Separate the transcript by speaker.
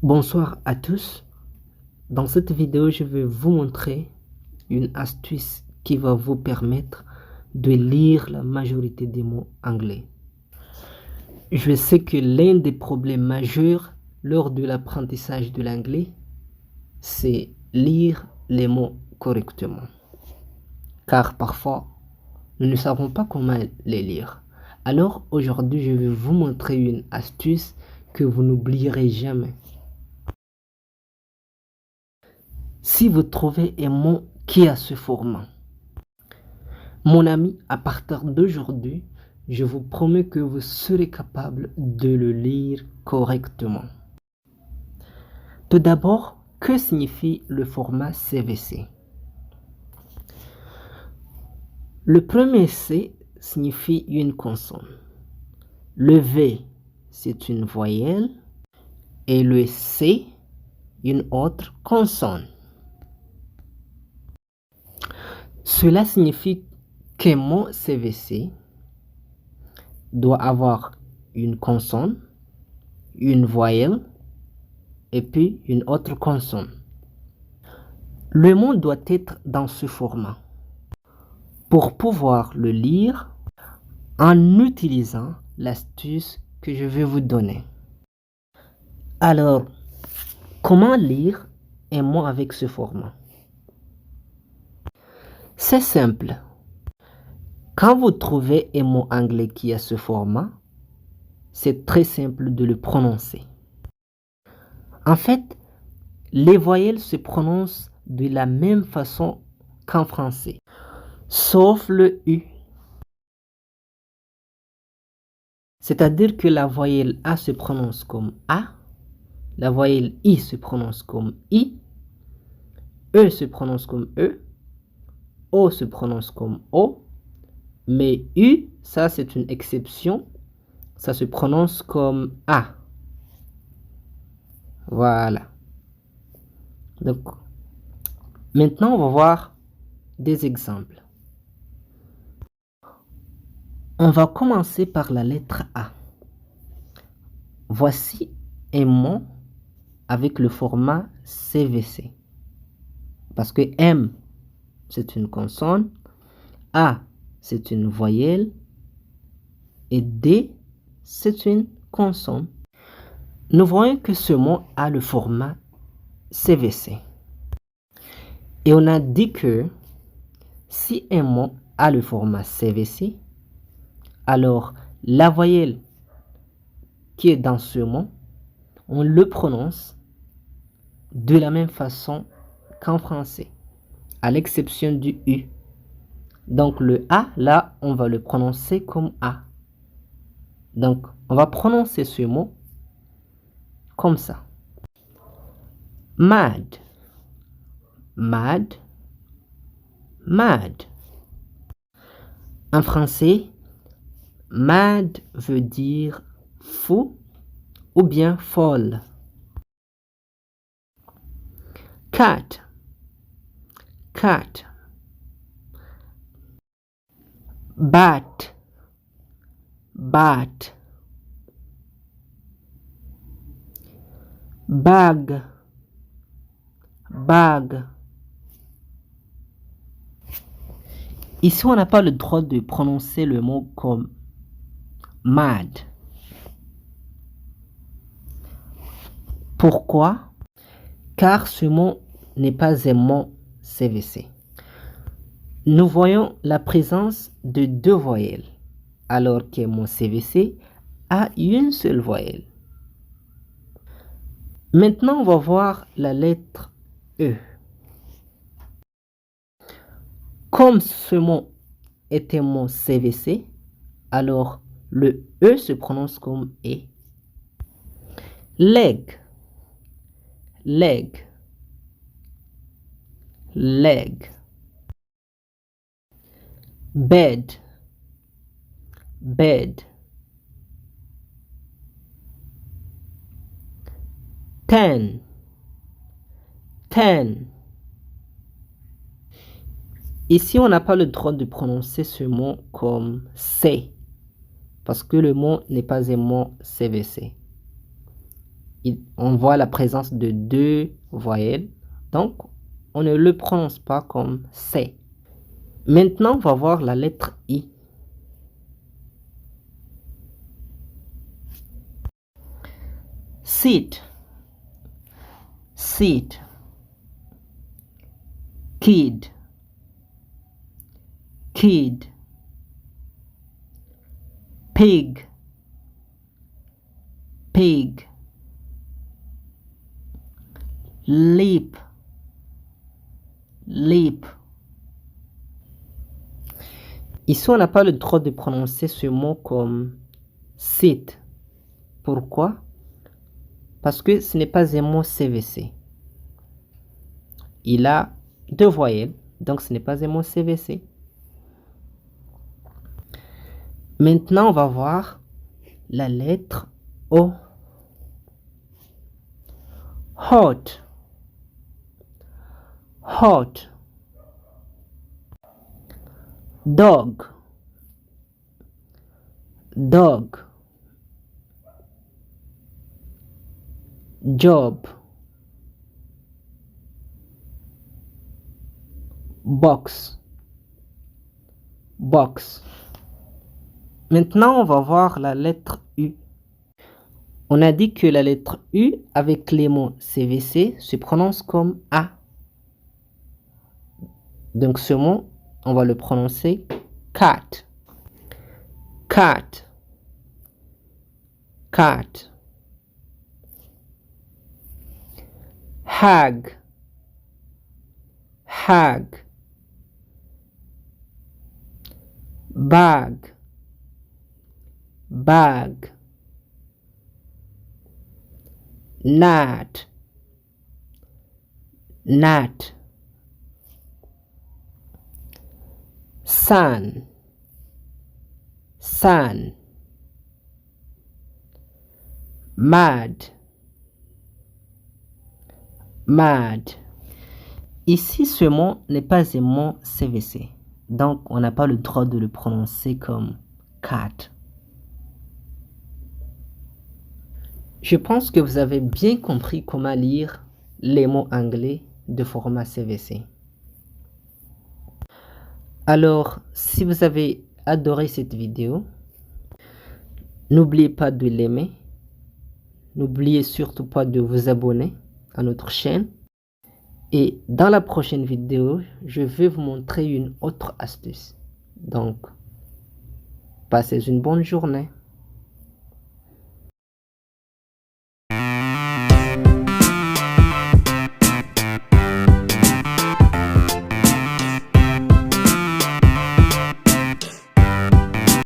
Speaker 1: Bonsoir à tous. Dans cette vidéo, je vais vous montrer une astuce qui va vous permettre de lire la majorité des mots anglais. Je sais que l'un des problèmes majeurs lors de l'apprentissage de l'anglais, c'est lire les mots correctement. Car parfois, nous ne savons pas comment les lire. Alors aujourd'hui, je vais vous montrer une astuce que vous n'oublierez jamais. Si vous trouvez un mot qui a ce format, mon ami, à partir d'aujourd'hui, je vous promets que vous serez capable de le lire correctement. Tout d'abord, que signifie le format CVC? Le premier C signifie une consonne. Le V, c'est une voyelle. Et le C, une autre consonne. Cela signifie qu'un mot CVC doit avoir une consonne, une voyelle et puis une autre consonne. Le mot doit être dans ce format pour pouvoir le lire en utilisant l'astuce que je vais vous donner. Alors, comment lire un mot avec ce format? C'est simple. Quand vous trouvez un mot anglais qui a ce format, c'est très simple de le prononcer. En fait, les voyelles se prononcent de la même façon qu'en français, sauf le U. C'est-à-dire que la voyelle A se prononce comme A, la voyelle I se prononce comme I, E se prononce comme E, O se prononce comme O, mais U, ça c'est une exception, ça se prononce comme A. Voilà. Donc, maintenant on va voir des exemples. On va commencer par la lettre A. Voici un mot avec le format CVC. Parce que M, c'est une consonne, A, c'est une voyelle, et D, c'est une consonne. Nous voyons que ce mot a le format CVC. Et on a dit que si un mot a le format CVC, alors la voyelle qui est dans ce mot, on le prononce de la même façon qu'en français, à l'exception du U. Donc le A, là, on va le prononcer comme A. Donc, on va prononcer ce mot comme ça. Mad, mad, mad. En français, mad veut dire fou ou bien folle. Cat, cat. Bat, bat. Bag, bag. Ici, on n'a pas le droit de prononcer le mot comme mad. Pourquoi? Car ce mot n'est pas un mot CVC. Nous voyons la présence de deux voyelles, alors qu'un mot CVC a une seule voyelle. Maintenant, on va voir la lettre E. Comme ce mot est un mot CVC, alors le E se prononce comme E. Leg, leg, leg. Bed, bed. Ten, ten. Ici, on n'a pas le droit de prononcer ce mot comme C, parce que le mot n'est pas un mot CVC. on voit la présence de deux voyelles. Donc, on ne le prononce pas comme C. Maintenant, on va voir la lettre I. Sit, sit. Kid, kid. Pig, pig. Leap, leap. Ici, on n'a pas le droit de prononcer ce mot comme sit. Pourquoi? Parce que ce n'est pas un mot CVC. Il a deux voyelles, donc ce n'est pas un mot CVC. Maintenant, on va voir la lettre O. Hot, hot. Dog, dog. Job, box, box. Maintenant, on va voir la lettre U. On a dit que la lettre U avec les mots CVC se prononce comme A. Donc ce mot, on va le prononcer cat, cat, cat. Hag, hag. Bag, bag. Gnat, gnat. Sun, sun. Mad, mad. Ici, ce mot n'est pas un mot CVC. Donc, on n'a pas le droit de le prononcer comme cat. Je pense que vous avez bien compris comment lire les mots anglais de format CVC. Alors, si vous avez adoré cette vidéo, n'oubliez pas de l'aimer. N'oubliez surtout pas de vous abonner à notre chaîne. Et dans la prochaine vidéo, je vais vous montrer une autre astuce. Donc, passez une bonne journée.